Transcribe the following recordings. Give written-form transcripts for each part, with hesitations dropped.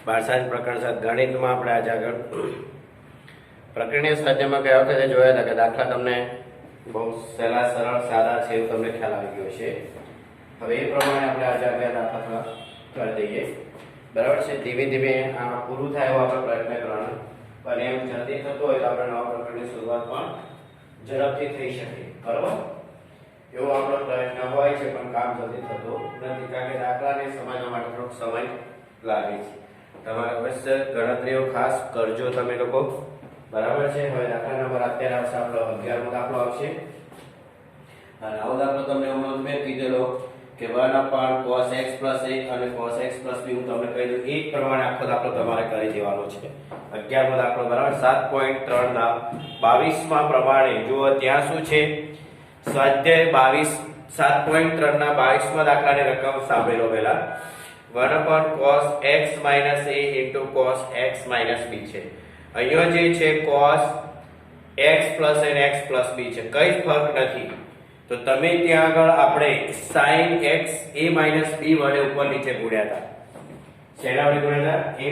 બારસાજ પ્રકરણ 7 ગણિતમાં આપણે આજે આગળ પ્રકરણીય સ્વાધ્યાયમાં ગયા વખતે જોયા હતા કે દાખલા તમને બહુ સહેલા સરળ સાદા છે એવું તમને ખ્યાલ આવી ગયો છે. હવે એ પ્રમાણે આપણે આજે આગળ દાખલા કરી દઈએ. બરાબર છે. ધીમે ધીમે આ પૂરું થાય એવો આપણે પ્રયત્ન કરવાનો, પણ એમ જલ્દી થતો હોય તો આપણે નવા પ્રકરણની શરૂઆત પણ ઝડપથી થઈ શકે. બરાબર, એવો આપણો પ્રયત્ન હોય છે, પણ કામ જલ્દી થતું નથી, કારણ કે દાખલાને સમજવા માટે થોડોક સમય લાગે છે. તમારે અવશ્ય ગણતરીઓ ખાસ કરજો તમે લોકો. બરાબર છે. હવે દાખલા નંબર અત્યારે આવશે આપણો 11મો દાખલો આવશે, અને આવો દાખલો તમને હમણાં મેં કીધેલો કે 1/cos x + a અને cos x + b હું તમને કહી દઉં એ પ્રમાણે આખો દાખલો તમારે કરી દેવાનો છે. 11મો દાખલો બરાબર 7.3 ના 22માં પ્રમાણે જુઓ ત્યાં શું છે, સ્વાધ્યાય 7.3 ના 22માં દાખલાની રકમ સાંભળો પહેલા. 1/cos x - a * cos x - b છે. અહીંયા જે છે cos x + n x + b છે, કઈ ફરક નથી. તો તમે ત્યાં આગળ આપણે sin x a - b વડે ઉપર નીચે ગુણ્યા હતા. શેના વડે ગુણ્યા હતા? a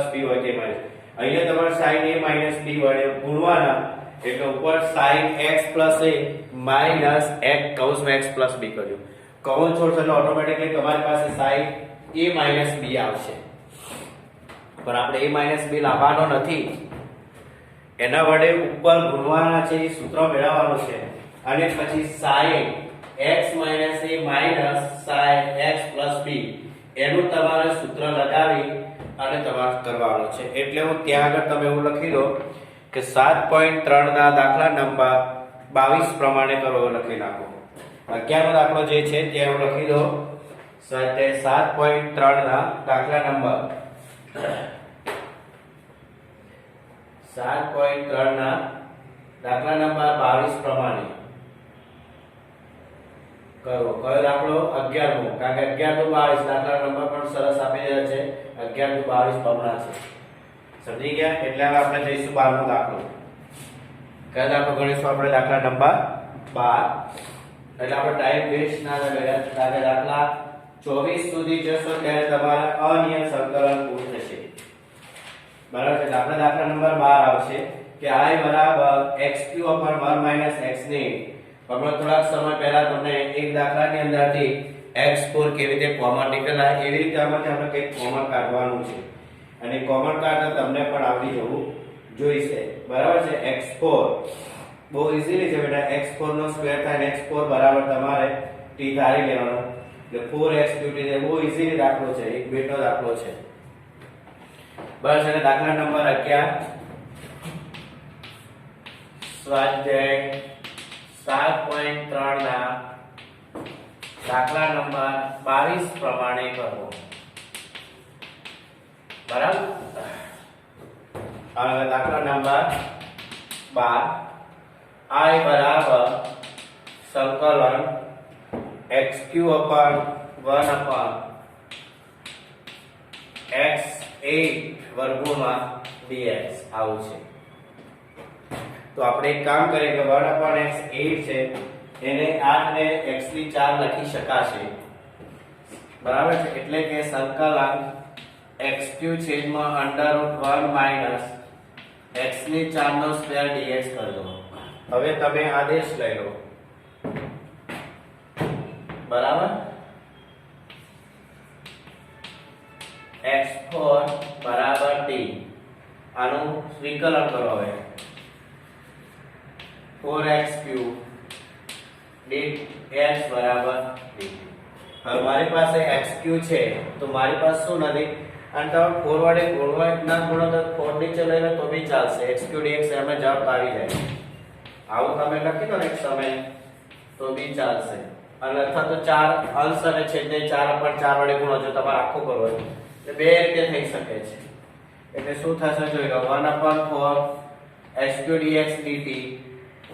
- + b હોય તે માઈનસ. અહીંયા તમારે sin a - b વડે ગુણવાના, એટલે ઉપર sin x + a - x કૌંસમાં x + b કર્યું. કૌંસ છોડશો એટલે ઓટોમેટિકલી તમારી પાસે sin a - b આવશે. પણ આપણે a - b લાવવાનો નથી, એના વડે ઉપર ગુણવાના છે, એ સૂત્ર મેળવવાનું છે. અને પછી sin x - a sin x + b એનું તમારે સૂત્ર લગાવી અને તમારે કરવાનું છે. એટલે હું ત્યાં આગળ તમે એવું લખી દો કે 7.3 ના દાખલા નંબર 22 પ્રમાણે કરો એવું લખી નાખો. 11મો દાખલો જે છે ત્યાં એવું લખી દો 7.3 ના દાખલા નંબર 7.3 ના દાખલા નંબર 22 પ્રમાણે કરો. કયો દાખલો? 11મો, કારણ કે 11 * 22 દાખલા નંબર પણ સરસ આપી રહ્યા છે. 11 * 22 બમણા છે. સમજી ગયા? એટલે હવે આપણે જઈશું 12મો દાખલો. કયો દાખલો ગણીશું આપણે? દાખલા નંબર 12. એટલે આપણે ટાઈમ વેસ્ટ ના કરે. દાખલા 24 સુધી જશો ત્યારે તમારા અનિયમ સંકલન પૂરું થશે. બરાબર છે. આપણે દાખલા નંબર 12 આવશે કે i = x³ / 1 - x ની હમણાં થોડાક સમય પહેલા તમને એક દાખલાની અંદરથી x4 કેવી રીતે કોમન નીકળ્યા એવી રીતે આમાંથી આપણે કંઈક કોમન કાઢવાનું છે, અને કોમન કાઢતા તમને પણ આવડી જવું જોઈશે. બરાબર છે. x4 બહુ ઈઝીલી છે બેટા. x4 નો સ્ક્વેર થાય, x4 બરાબર તમારે t ધારી લેવાનો, એટલે 4x³ છે. બહુ ઈઝીલી દાખલો છે, એક બેટનો દાખલો છે. બસ. અને દાખલા નંબર 11 સ્વાધ્યાય 7.3 ના દાખલા નંબર 22 પ્રમાણે કરો. બરાબર. હવે દાખલા નંબર 12 i = સંકલન x³ / x8 dx આવું છે. તો આપણે એક કામ કરીએ કે 1/x8 છે એને 8 ને x⁴ લખી શકાશે. બરાબર છે. એટલે કે સંકલન x³ / (1 - x⁴ dx કરી દો. હવે તમે આદેશ લઈ લો. બરાબર. x4 = t, આનું વિકલન કરો. હવે 4x³ dx = t. હવે મારી પાસે x³ છે તો મારી પાસે શું નથી, અને તમે 4 વડે ગુણવા ના ગુણો તો 4 નીચે લઈ લો તો બી ચાલશે. x³ dx એમાં જવાબ આવી જાય. આવું તમે લખી દો ને એક સમય તો બી ચાલશે. અને અથવા તો 4 અંશ અને છેદને 4/4 વડે ગુણો જો તમારે આખું કરવો હોય તો બે રીતે થઈ શકે છે. એટલે શું થશે જોઈ લો. 1/4 x³ dx dt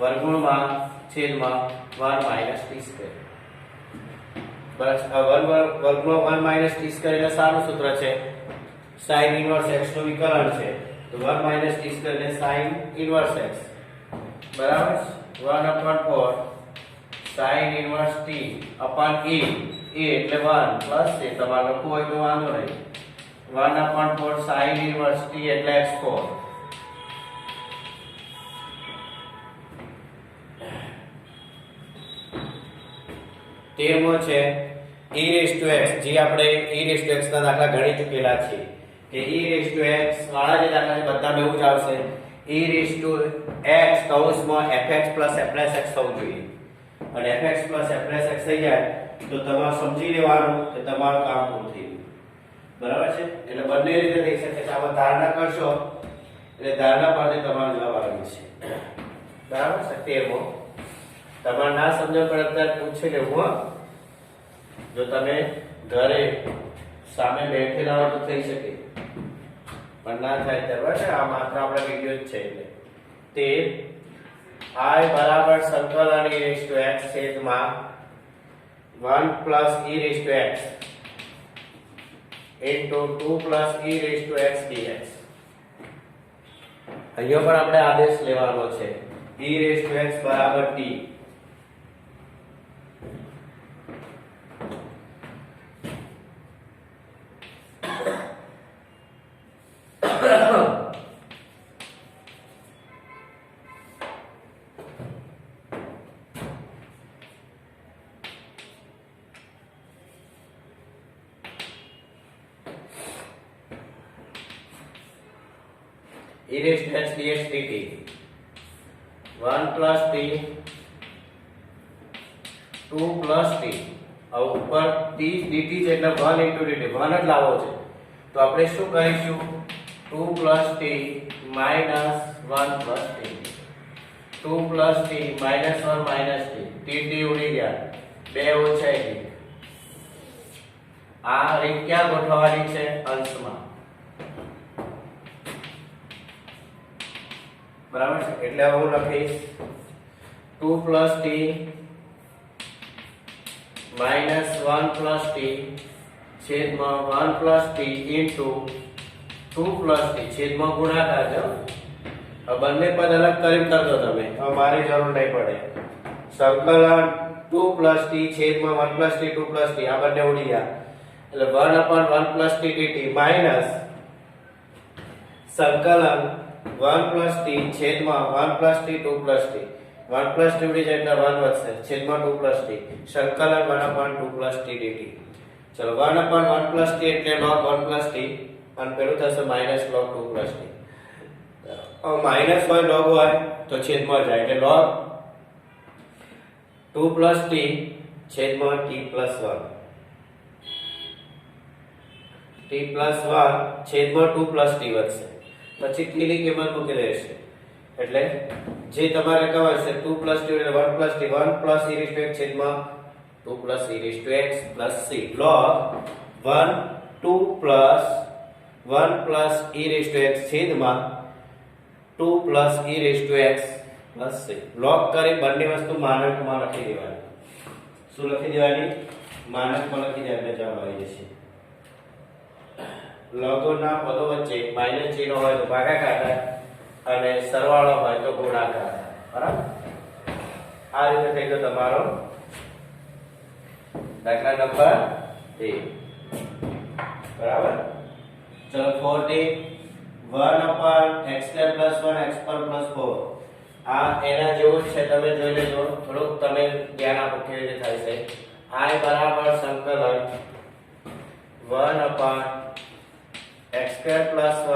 વર્ગમૂળમાં છેદમાં 1 - t². બસ. વર્ગમૂળ 1 - t² એટલે સારું સૂત્ર છે, sin ઇન્વર્સ x નું વિકલન છે. તો 1 - t² એટલે sin ઇન્વર્સ x. બરાબર. 1/4 sin ઇન્વર્સ t / e એટલે 1 + a તમારે લખવું હોય તો વાંધો નહીં. 1/4 sin inverse t એટલે x4 13મો છે e raised to x જે આપણે e raised to x ના દાખલા ગણી ચૂકેલા છે કે e raised to x વાળા જે દાખલા છે બધામાં એવું જ આવશે e raised to x કૌંસમાં fx f x થવું જોઈએ અને fx f x થઈ જાય તો તમારે સમજી લેવાનું કે તમારું કામ પૂરું થઈ ગયું બરાબર છે એટલે બંને રીતે થઈ શકે છે આમાં ધારણા કરશો એટલે ધારણા પરથી તમારો જવાબ આવી જશે બરાબર છે 13મો તમારે ના સમજણ પડે ત્યારે પૂછી લેવું જો તમે ઘરે સામે બેઠેલા હો તો થઈ શકે પણ ના થાય ત્યારે આ માત્ર આપણે વિડિયો જ છે એટલે તે I બરાબર સંકલન e raised to x છેદમાં 1 plus e raised to x into 2 plus e raised to x dx અહીંયા પણ આપણે આદેશ લેવાનો છે e raised to x બરાબર t e raised to x dx dt 1 plus t 2 plus t अब ऊपर t dt છે એટલે 1 into dt 1 જ લાવવો છે તો આપણે શું કહીશું 2 plus t minus 1 plus t 2 plus t minus 1 minus t t ઉડી ગયા બે ઓછા t આ રીત ક્યાં ગોઠવવાની છે અંશમાં બરાબર છે એટલે હું લખીશ 2 plus t minus 1 plus t છેદમાં 1 plus t into 2 plus t છેદમાં ગુણાકાર જો બંને પદ અલગ કરી કરજો તમે હવે મારી જરૂર નહીં પડે સંકલન 2 plus t છેદમાં 1 plus t 2 plus t આ બંને ઉડી ગયા એટલે 1/1 plus t dt minus સંકલન 1 plus t છેદમાં 1 plus t 2 plus t 1 plus t ઉડી જાય એટલે 1 વધશે છેદમાં 2 plus t સંકલન 1/2 plus t dt ચલો 1/1 plus t એટલે log 1 plus t અને પેલું થશે minus log 2 plus t હવે માઈનસ હોય log હોય તો છેદમાં જાય એટલે log 2 plus t છેદમાં t plus 1 t plus 1 છેદમાં 2 plus t વધશે પછી t ની કિંમત મૂકી દેશે એટલે જે તમારે કહેવાય છે 2 plus t એટલે 1 plus t 1 plus e raised to x છેદમાં 2 plus e raised to x plus c log 1 2 plus 1 plus e raised to x છેદમાં 2 plus e raised to x plus c log કરી બંને વસ્તુ માનકમાં લખી દેવાની શું લખી દેવાની માનકમાં લખી દે એટલે જવાબ આવી જશે લઘુના પદો વચ્ચે માઈનસ ચિહ્ન હોય તો ભાગાકાર અને સરવાળો હોય તો ગુણાકાર બરાબર આ રીતે થઈ ગયો તમારો દાખલા નંબર 3 બરાબર ચલો 14 1/x² + 1 x² + 4 આ એના જેવું છે તમે જોઈ લેજો થોડુંક તમે ધ્યાન આપો કેવી રીતે થાય છે I બરાબર સંકલન 1/x² + 1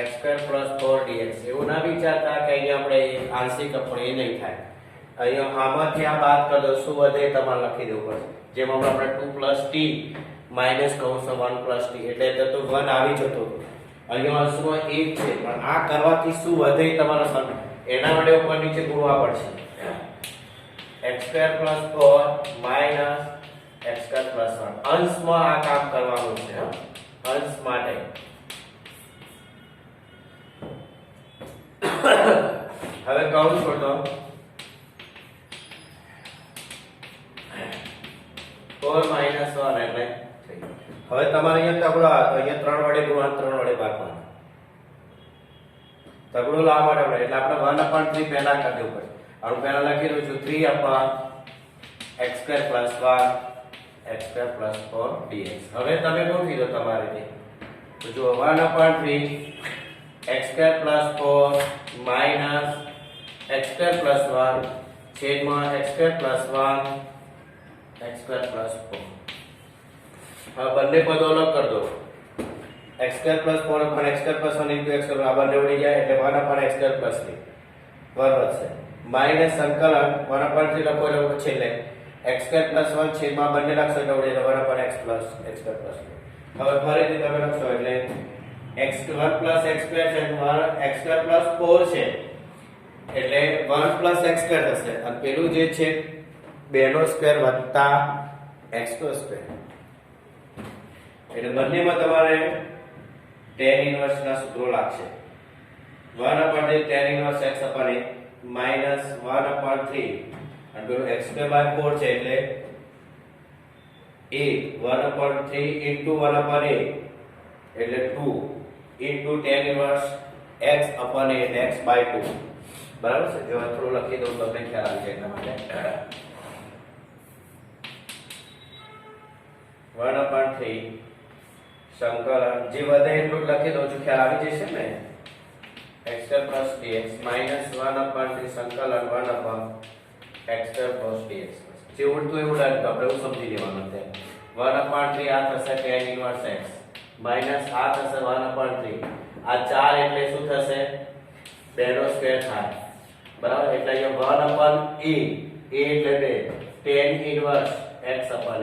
x² + 4 dx એવું ના વિચારતા કે અહીંયા આપણે આંશિક અપૂર્ણ એ નહીં થાય અહીંયા આમાંથી આ બાદ કરી દો શું વધે તમારે લખી દેવું પડશે જેમ આપણે 2 + t માઈનસ કૌંસમાં 1 + t એટલે તો 1 આવી જતો અહીંયા અંશમાં 1 છે પણ આ કરવાથી શું વધે તમારે એના માટે ઉપર નીચે ગુણવા પડશે x² + 4 - x² + 1 અંશમાં આ કામ કરવાનું છે અંશ માટે હવે કૌંસ છોડો 4 - 1 એટલે હવે તમારે અહીંયા તગડો અહીંયા 3 વડે ગુણવાનું 3 વડે ભાગવાનું તગડો લાવવા માટે એટલે આપણે 1/3 પહેલા કરી દેવું પડે હું પહેલા લખી દઉં છું 3/x² + 1 x² + 4dx. હવે તમે ગોઠવી દો તમારી રીતે. તો જો 1/3 x² + 4 માઈનસ x² + 1 છેદમાં x² + 1 x² + 4. હવે બંને પદો અલગ કરી દો. x² + 4 પણ x² + 1 * x² આ બંને ઉડી જાય એટલે 1/x² + 3 બરાબર છે. માઈનસ સંકલન 1/3 લખો એટલે છેલ્લે x² + 1 છેદમાં બંને લખશો એટલે ઉડી જાય 1/x + x² + 2. હવે ફરીથી તમે લખશો એટલે x1 + x² છે x² + 4 છે એટલે 1 + x² થશે અને પેલું જે છે 2 નો સ્ક્વેર વત્તા x નો સ્ક્વેર એટલે બંનેમાં તમારે tan ઇન્વર્સ ના સૂત્રો લાગશે. 1/tan inverse x / a minus 1/3 અને પેલું x²/4 છે એટલે a 1/3 into 1/a એટલે 2 into tan inverse x / a એટલે x/2 બરાબર છે. જો થોડું લખી દઉં તો તમને ખ્યાલ આવી જાય એટલા માટે 1/3 સંકલન જે વધે એટલું લખી દઉં છું ખ્યાલ આવી જશે ને x² + dx માઈનસ 1/3 સંકલન 1/x² + dx જે ઉડતું એવું લાગે તો આપણે એવું સમજી લેવાનું છે. 1/3 આ થશે tan ઇન્વર્સ x માઈનસ આ થશે 1/3 આ 4 એટલે શું થશે 2 નો સ્ક્વેર થાય બરાબર એટલે અહીંયા 1/a એટલે 2 tan ઇન્વર્સ x / a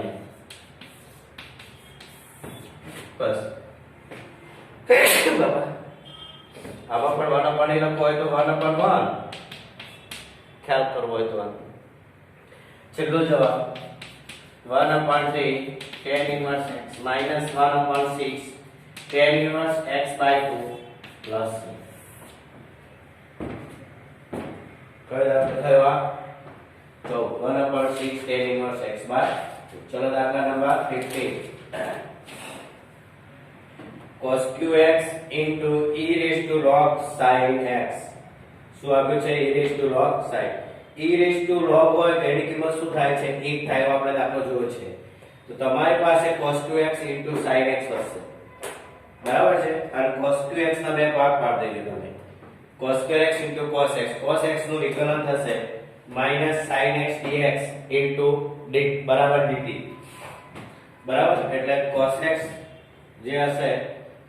બસ બાબા આમાં પણ 1/a લખો હોય તો 1/1 ખ્યાલ કરવો હોય તો છેલ્લો જવાબ 1/3 tan inverse x minus 1/6 tan inverse x/2 plus કઈ દાખલો થયો આ તો 1/6 tan ઇન્વર્સ x/2. ચલો દાખલા number 15 cos qx into e raised to log sin x. શું આવ્યું છે e raised to log sin. e raised to log હોય તો એની કિંમત શું થાય છે 1 થાય આપણે દાખલો જોયો છે. તો તમારી પાસે cos qx into sin x હશે બરાબર છે અને cos qx ના બે ભાગ પાડી દેજો તમે. cos qx into cos x cos x નું વિકલન થશે -sin x dx into d બરાબર dt બરાબર એટલે cos x જે હશે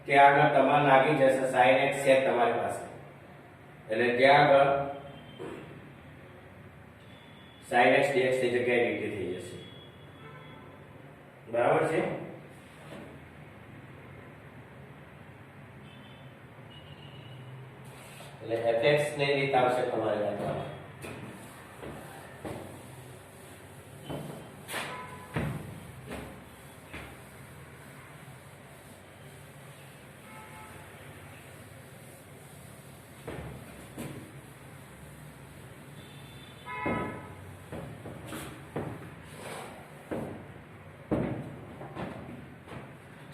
ત્યાં આગળ તમારે લાગી જશે sin x છે તમારી પાસે એટલે ત્યાં આગળ sin x dx ની જગ્યાએ dt થઈ જશે બરાબર છે. એટલે fx ની રીત આવશે તમારે લખવામાં.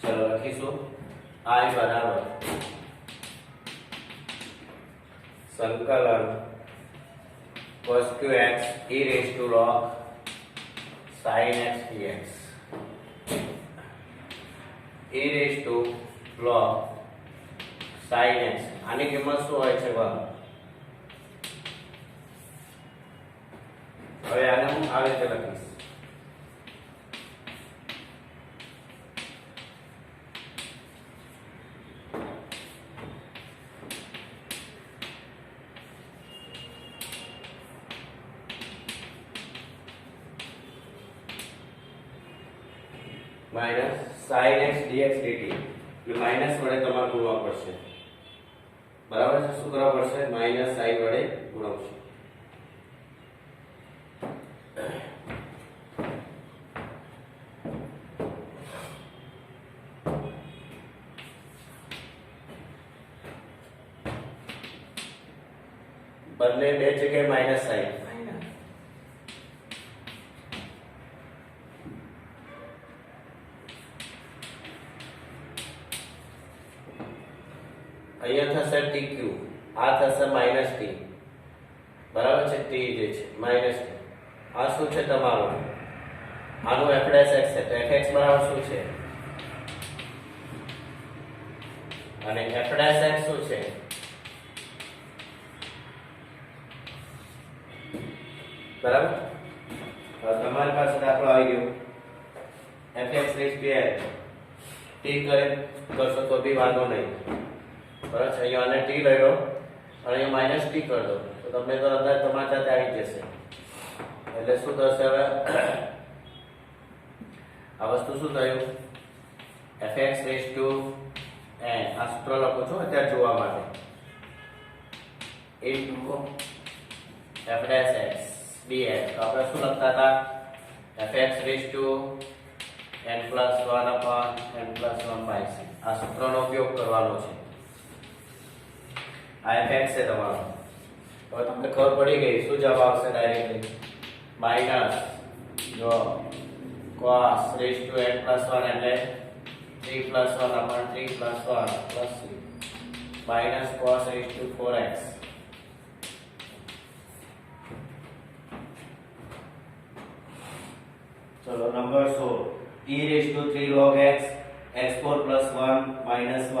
ચલો લખીશું I બરાબર સંકલન cos qx e raised to log sin x dx e raised to log sin x આની કિંમત શું હોય છે 1. હવે આને હું આ રીતે લખીશ minus sin x dx dt એટલે માઈનસ વડે તમારે ગુણવા પડશે બરાબર છે. શું કરવા પડશે માઈનસ sin વડે ગુણવશું. બંને બે જગ્યાએ માઈનસ sin અહીંયા થશે tq આ થશે -t બરાબર છે. t જે છે -t આ શું છે તમારું આનું f dash x છે તો fx બરાબર શું છે અને f dash x શું છે બરાબર હવે તમારી પાસે દાખલો આવી ગયો fx raise to n t કરે કરશો તો બી વાંધો નહીં બરાબર છે અહીંયા આને t લઈ લો અને અહીંયા માઈનસ t કરી દો તો તમને તો અંદર તમારા સાથે આવી જશે એટલે શું થશે હવે આ વસ્તુ શું થયું fx રેઝ ટુ n આ સૂત્ર લખું છું અત્યારે જોવા માટે into f dash x dx તો આપણે શું લખતા હતા fx raise to n plus 1 upon n plus 1 by c આ સૂત્રનો ઉપયોગ કરવાનો છે આ fx છે તમારો હવે તમને ખબર પડી ગઈ શું જવાબ આવશે ડાયરેક્ટલી માઈનસ જો cos raise to n plus 1 એટલે 3 plus 1 upon 3 plus 1 plus 3 minus cos raised to 4x चलो number 16 t raised to 3 log x x4 plus 1 minus 1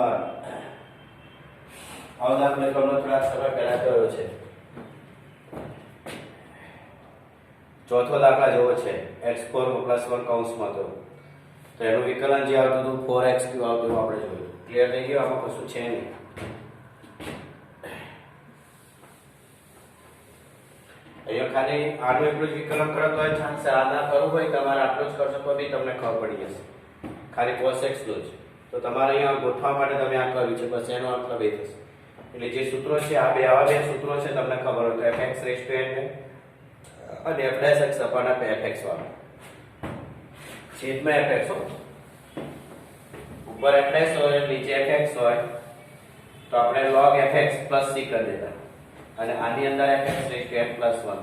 હવે આપણે કોનો થોડા સમય પહેલા કર્યો છે ચોથો દાખલા જેવો છે x4 plus 1 કૌંસમાં તો એનું વિકલન જે આવતું હતું 4x3 આવતું આપણે જોયું ક્લિયર થઈ ગયું આમાં કશું છે નહીં અહીંયા ખાલી આનું એટલું જ વિકલન કરો તો ચાલશે આ ના કરવું હોય તમારે આટલું જ કરશો તો બી તમને ખબર પડી જશે ખાલી cos x નું જ તો તમારે અહીંયા ગોઠવા માટે તમે આ કર્યું છે બસ એનો મતલબ એ થશે એટલે જે સૂત્રો છે આ બે આવા બે સૂત્રો છે તમને ખબર હોય તો fx રેઝ ટુ n અને f dash x upon fx વાળું છેદમાં fx હોય ઉપર f dash હોય નીચે fx હોય તો આપણે log fx plus c કરી દેતા અને આની અંદર fx raise to n plus 1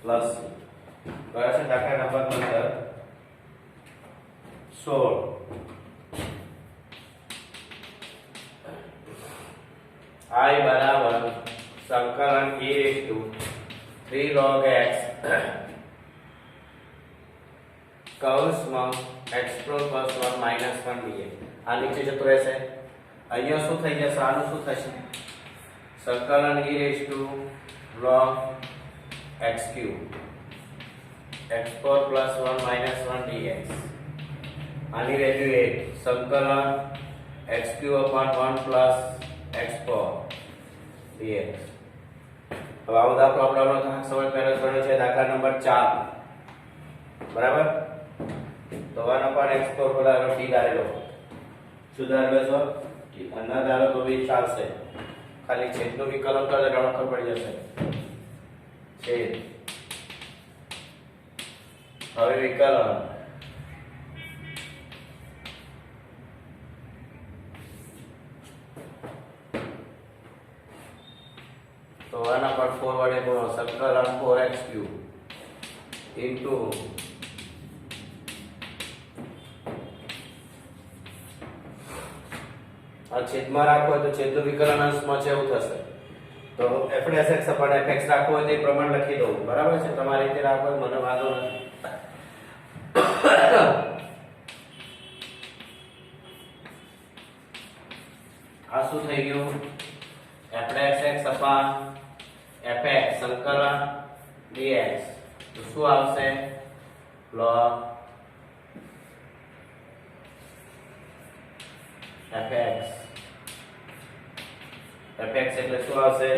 plus c બરાબર છે દાખલા નંબર 16 i બરાબર સંકલન e raise to 3 log x કૌંસમાં x4 plus 1 minus 1 dx આ નીચે જતો રહેશે અહીંયા શું થઈ જશે આનું શું થશે સંકલન e raise to log x cube x4 plus 1 minus 1 dx આની વેલ્યુ 8 સંકલન x cube upon 1 plus x4 dx હવે આ બધા પ્રોબ્લેમનો સમજ પહેલો ગણ્યો છે દાખલા નંબર 4 બરાબર તો 1 upon x4 બરાબર t ધારેલો શું ધારેલો છો t ના ધારો તો બી ચાલશે ખાલી છેદનું વિકલન કરો એટલે ખબર પડી જશે છેદ હવે વિકલન તો 1 upon 4 વડે ગુણો સંકલન 4x cube into આ છેદમાં રાખવો હોય તો છેદનું વિકલન અંશમાં છે એવું થશે તો f dash x upon fx રાખવો હોય તો એ પ્રમાણે લખી દઉં બરાબર છે તમારી રીતે રાખો મને વાંધો નથી આ શું થઈ ગયું f dash x upon fx સંકલન dx તો શું આવશે log fx fx એટલે શું આવશે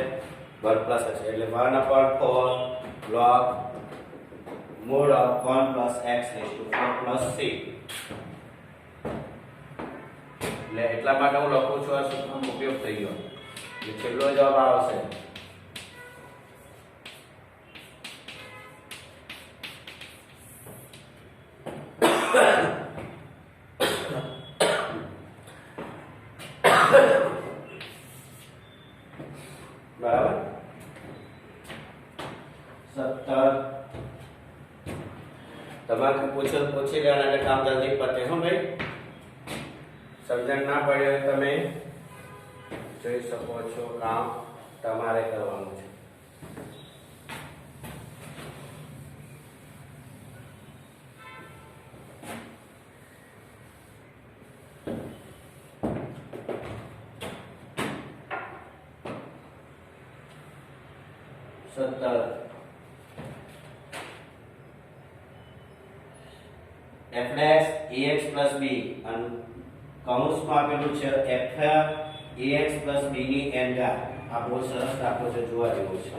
1 પ્લસ હશે એટલે 1 upon 4 log mod of 1 plus x raised to 4 plus c એટલે એટલા માટે હું લખું છું આ સૂત્રનો ઉપયોગ થઈ ગયો એટલે છેલ્લો જવાબ આવશે બરાબર 17 તમારે પૂછી લેવાના એટલે કામ જલ્દી પતે હો ભાઈ સમજણ ના પડે તમે જોઈ શકો છો કામ તમારે કરવાનું છે 17 f dash ax plus b અને કૌંસમાં આપેલું છે f ax plus b ની n ઘાત. આ બહુ સરસ દાખલો છે, જોવા જેવો છે.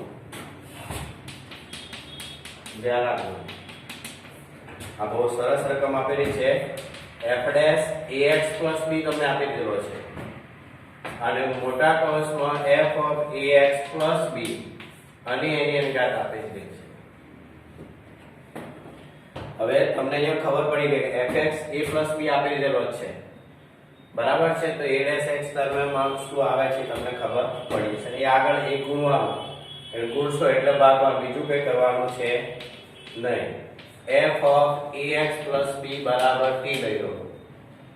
ધ્યાન રાખો, આ બહુ સરસ રકમ આપેલી છે. f dash ax plus b તમને આપી દીધો છે અને મોટા કૌંસમાં f of ax plus b અને એની n ઘાત આપી દીધી છે. હવે તમને અહીંયા ખબર પડી ગઈ કે fx a plus b આપી દીધેલો છે, બરાબર છે. તો a dash x દરમિયાન શું આવે છે તમને ખબર પડી છે. એ આગળ a ગુણવાનું, એટલે ગુણશો એટલે ભાગવાનું, બીજું કંઈ કરવાનું છે નહીં. f of ax plus b બરાબર t લઈ લો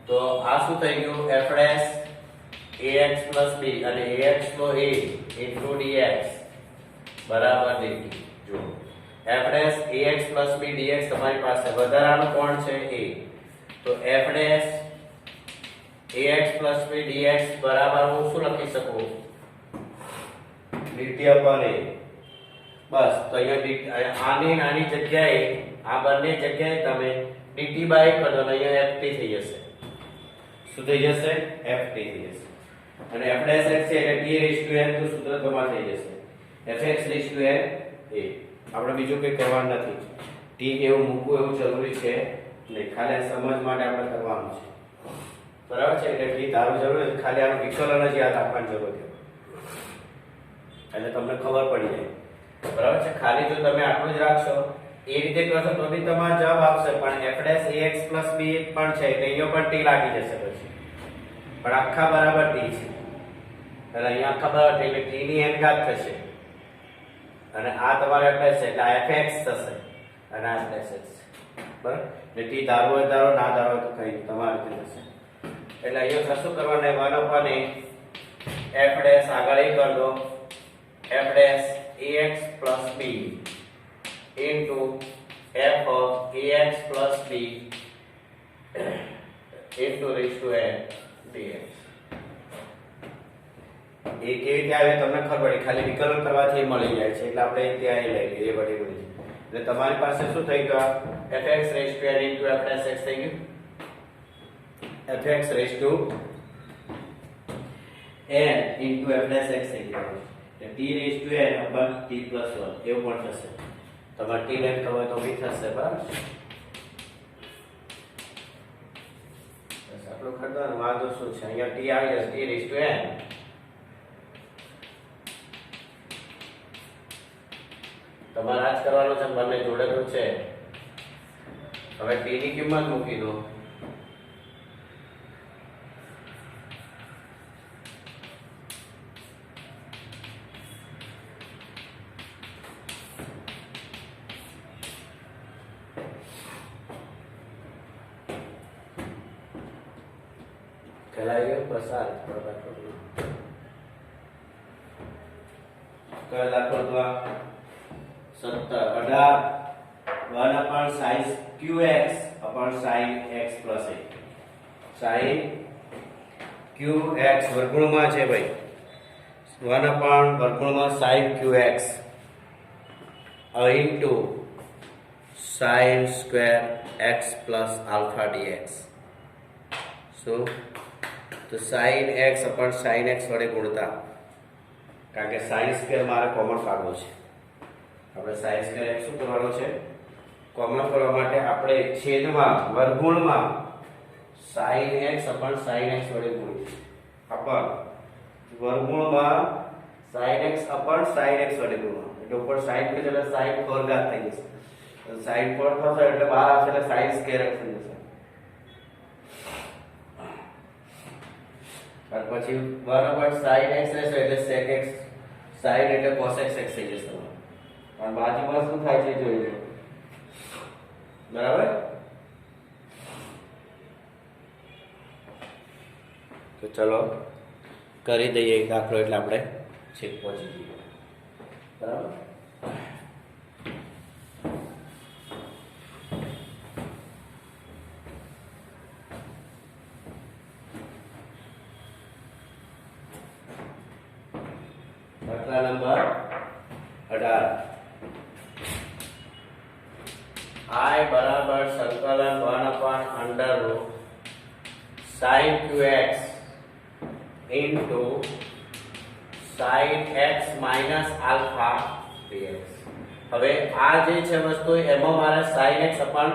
તો આ શું થઈ ગયું? f dash ax plus b અને ax no a into dx બરાબર dt. જો f dash ax plus b dx તમારી પાસે વધારાનો કોણ છે a, તો f dash ax plus b dx બરાબર હું શું લખી શકું? dt upon a. બસ, તો અહીંયા આની નાની જગ્યાએ આ બંને જગ્યાએ તમે dt બાય કરો તો અહીંયા ft થઈ જશે. શું થઈ જશે? ft થઈ જશે. અને f dash x છે એટલે t raised to n તો સૂત્રમાં થઈ જશે fx raised to n a. આપણે બીજું કંઈ કરવાનું નથી. t એવું મૂકવું એવું જરૂરી છે નહીં, ખાલી સમજ માટે આપણે કરવાનું છે, બરાબર છે. એટલે t ધારવું જરૂરી છે, ખાલી આનું વિકલન જ યાદ રાખવાની જરૂર છે એટલે તમને ખબર પડી જાય, બરાબર છે. ખાલી જો તમે આટલું જ રાખશો એ રીતે કરશો તો બી તમારો જવાબ આવશે, પણ f dash ax plus b પણ છે એટલે અહીંયા પણ t લાગી જશે પછી, પણ આખા બરાબર t છે એટલે અહીંયા આખા બરાબર t એટલે t ની n ઘાત થશે અને આ તમારે f dash છે એટલે આ fx થશે અને આ dash x, બરાબર. એટલે t ધારવો હોય ધારો, ના ધારવો તો કઈ તમારે રીતે થશે. એટલે અહીંયા કશું કરવાનું 1 upon a f dash આગળ એ કરી દો f dash ax plus b into f of ax plus b into raised to n dx. એ કેવી રીતે આવે તમને ખબર પડી, ખાલી વિકલન કરવાથી મળી જાય છે એટલે આપણે ત્યાં લઈ લઈએ એ બધી બધી. એટલે તમારી પાસે શું થઈ ગયું? fx raised to n into f dash x થઈ ગયું. fx raised to n into f dash x થઈ ગયું. t raised to n upon t plus 1 એવું પણ થશે. તમારે t લેન ખબર તો બી થશે, બરાબર. બસ આપણો ખબર વાંધો શું છે, અહીંયા t આવી જશે t raised to n. તમારે આ જ કરવાનું છે, બંને જોડેલું છે. હવે t ની કિંમત મૂકી દો. ખેલાઈ ગયો પસાર કયો દાખલો તો 17 18 1 upon sin qx upon sin x plus a. sin qx વર્ગમૂળમાં છે ભાઈ, 1 upon વર્ગમૂળમાં sin qx into sin square x plus alpha dx. so તો sin x upon sin x વડે ગુણતા, કારણ કે sin સ્ક્વેર મારે કોમન કાઢવો છે. આપણે sin સ્ક્વેર x શું કરવાનો છે? કોમન કરવા માટે આપણે છેદમાં વર્ગમૂળમાં sin x upon sin x વડે ગુણીશું. upon વર્ગમૂળમાં sin x upon sin x વડે ગુણવાનું, એટલે ઉપર sin કે એટલે sin 4 ઘાત થઈ જશે. sin 4 થશે એટલે 12 આવશે એટલે sin સ્ક્વેર x થઈ જશે. और પછી 1 upon sin x રહેશે એટલે sec x, sin એટલે cos x x થઈ જશે. અને બાજુમાં શું થાય છે જોઈ લો, બરાબર. તો ચલો કરી દઈએ એક દાખલો એટલે આપણે છેક પહોંચી જઈએ, બરાબર. દાખલા નંબર 18 I बराबर संकलन 1/√sin qx into sin x minus alpha dx. હવે આ જે છે વસ્તુ એમાં મારે sin x upon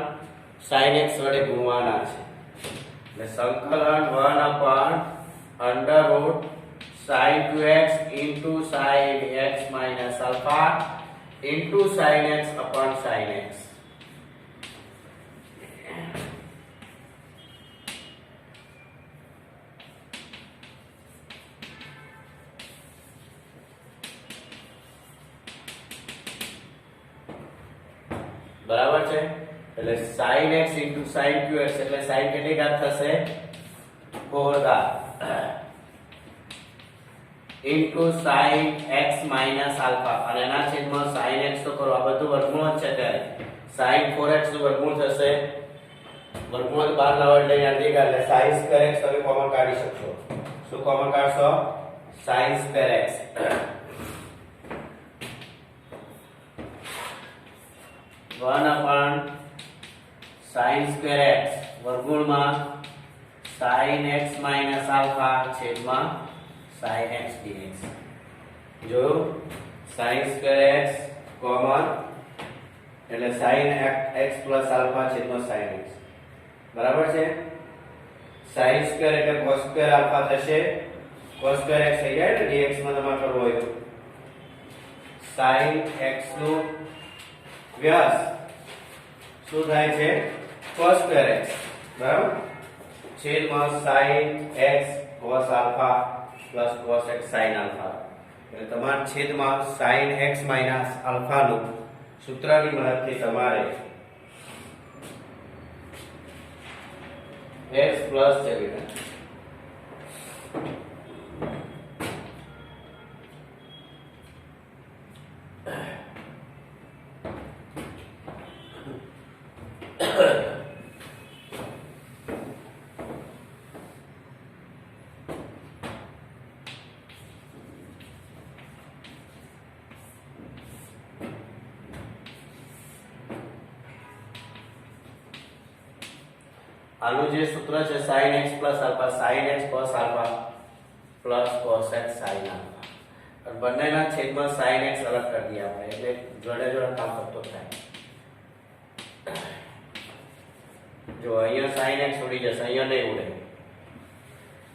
sin x વડે ગુણવાના છે એટલે સંકલન 1/√sin qx into sin x minus alpha into sin x upon sin x. બરાબર છે એટલે sin x into sin qx એટલે sin કેટલી ઘાત થશે 4 ઘાત into sin x minus alpha અને એના છેદમાં sin x તો કરો આ બધું વર્ગમૂળ જ છે ત્યારે sin 4x નું વર્ગમૂળ થશે વર્ગમૂળ બહાર લાવો એટલે યાદી કાઢે sin square x તમે કોમન કાઢી શકશો શું કોમન કાઢશો sin square x 1/sin square x વર્ગમૂળમાં sin x minus alpha છેદમાં sin x dx જો sin square x કોમન એટલે sin x plus alpha છેદમાં sin x બરાબર છે sin square એટલે cos square alpha થશે cos square x થઈ જાય ને dx માં તમારે કરવું હોય તો sin x નું વ્યાસ શું થાય છે cos square x બરાબર છેદમાં sin x cos alpha plus cos x sin alpha એટલે તમારા છેદમાં sin x minus alpha નું સૂત્રની મદદથી તમારે x plus છે બેટા આનું જે સૂત્ર છે sin x plus alpha sin x cos alpha plus cos x sin alpha અને બંનેના છેદમાં sin x અલગ કરી દઈએ આપણે એટલે જોડે જોડે કામ કરતો થાય જો અહીંયા sin x ઉડી જશે અહીંયા નહીં ઉડે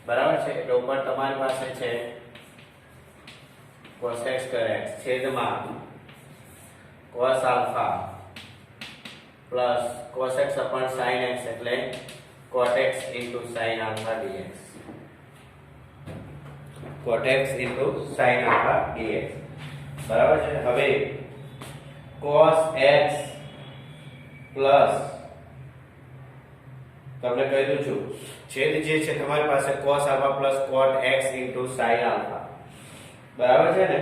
બરાબર છે એટલે ઉપર તમારી પાસે છે cos x square x છેદમાં cos alpha plus cos x upon sin x એટલે cot x into sin alpha dx cot x into sin alpha dx બરાબર છે હવે cos x plus તમને કહી દઉં છું છેદ જે છે તમારી પાસે cos alpha plus cot x into sin alpha બરાબર છે ને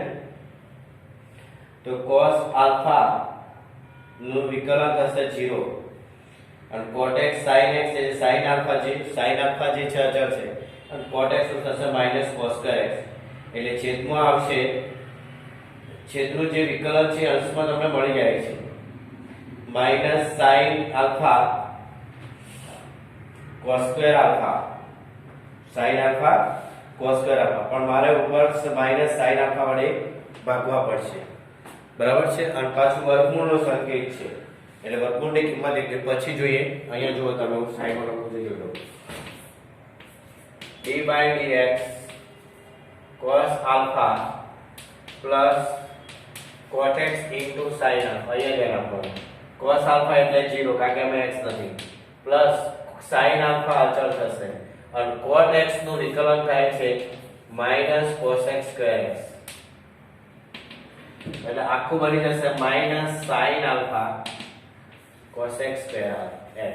તો cos alpha નું વિકલન થશે 0 અને cot x sin x છે sin alpha જે છે અચળ છે અને cot x નું થશે minus cos square x એટલે છેદમાં આવશે છેદનું જે વિકલન છે અંશમાં તમને મળી જાય છે minus sin alpha cos square alpha sin alpha cos square alpha પણ મારે ઉપર minus sin alpha વડે ભાગવા પડશે બરાબર છે અને પાછું વર્ગમૂળનો સંકેત છે એટલે વર્ગમૂળની કિંમત એટલે પછી જોઈએ અહીંયા જુઓ તમે હું સાઈન માં લખું છું જોજો d by dx cos alpha plus cot x into sin alpha અહીંયા ધ્યાન આપવાનું cos alpha એટલે 0 કારણ કે અમે x નથી પ્લસ sin alpha અચળ થશે અને cot x નું વિકલન થાય છે minus cos x square x એટલે આખું બની જશે minus sin alpha cos x square x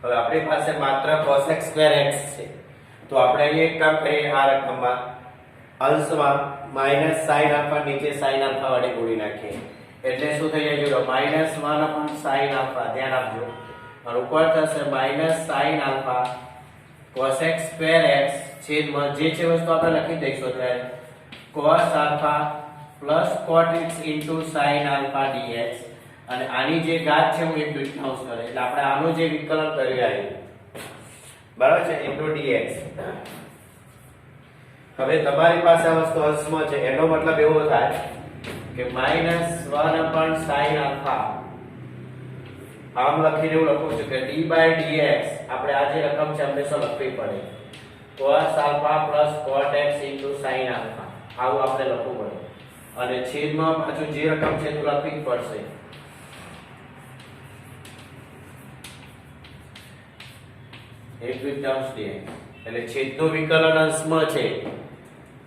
હવે આપણી પાસે માત્ર cos x square x છે તો આપણે અહીં એક કામ કરીએ આ રકમમાં અંશમાં minus sin alpha નીચે sin alpha વડે ગુણી નાખીએ એટલે શું થઈ જાય જો minus 1 sin alpha ધ્યાન આપજો અને ઉપર થશે minus sin alpha cos x square x છેદમાં જે છે વસ્તુ આપણે લખી દઈશું ત્યારે cos alpha plus cot x into sin alpha dx, અને આની જે ઘાત છે હું 1/2 કરે, એટલે આપણે આનું જે વિકલન કર્યું આવી, બરાબર છે, ઇન્ટુ dx. હવે તમારી પાસે આ વસ્તુ અંશમાં છે, એનો મતલબ એવો થાય કે -1/sin આલ્ફા, આમ લખીને હું લખું છું કે d/dx, આપણે આ જે રકમ છે હંમેશા લખવી પડે, cos alpha plus cot x into sin alpha, આવું આપણે લખવું પડે, અને છેદમાં પાછું જે રકમ છે તો લખવી જ પડશે. એક દ્વિતીયાંશ dx, એટલે છેદનું વિકલન અંશમાં છે,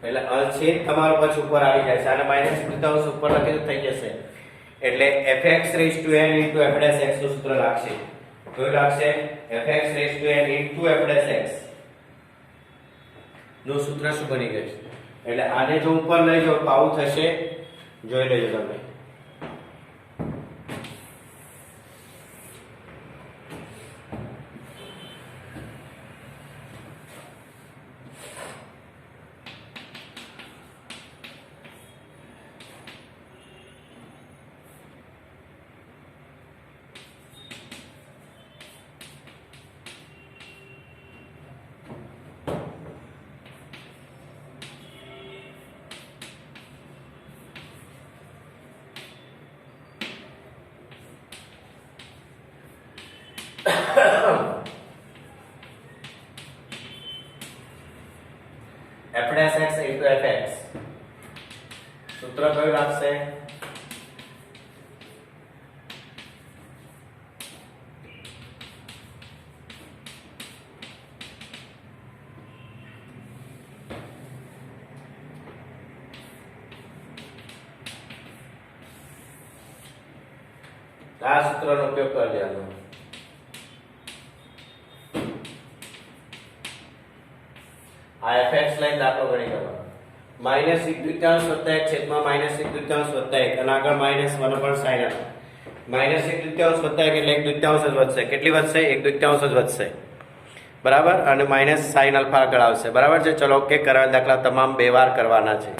એટલે છેદ તમારો પછી ઉપર આવી જાય છે, અને માઈનસ દ્વિતીયાંશ ઉપર લખી તો થઈ જશે, એટલે fx raised to n into f dash x નું સૂત્ર લાગશે. કયું લાગશે? fx raised to n into f dash x નું સૂત્ર શું બની ગયું છે? એટલે આને જો ઉપર લઈ જાઓ તો આવું થશે, જોઈ લેજો તમે. f dash x into fx, સૂત્ર કયું લાગશે? આ સૂત્રનો ઉપયોગ કરી લેવાનો. આ fx લાઈન દાખલો ગણી કરવાનો, -1/2 વત્તા 1 છેદમાં -1/2 વત્તા 1, અને આગળ -1/sin આલ્ફા, -1/2 વત્તા 1 એટલે 1/2 જ વધશે. કેટલી વધશે? 1/2 જ વધશે, બરાબર, અને -sin આલ્ફા આગળ આવશે, બરાબર છે. ચલો ઓકે, કરાવેલ દાખલા તમામ 2 વાર કરવાના છે.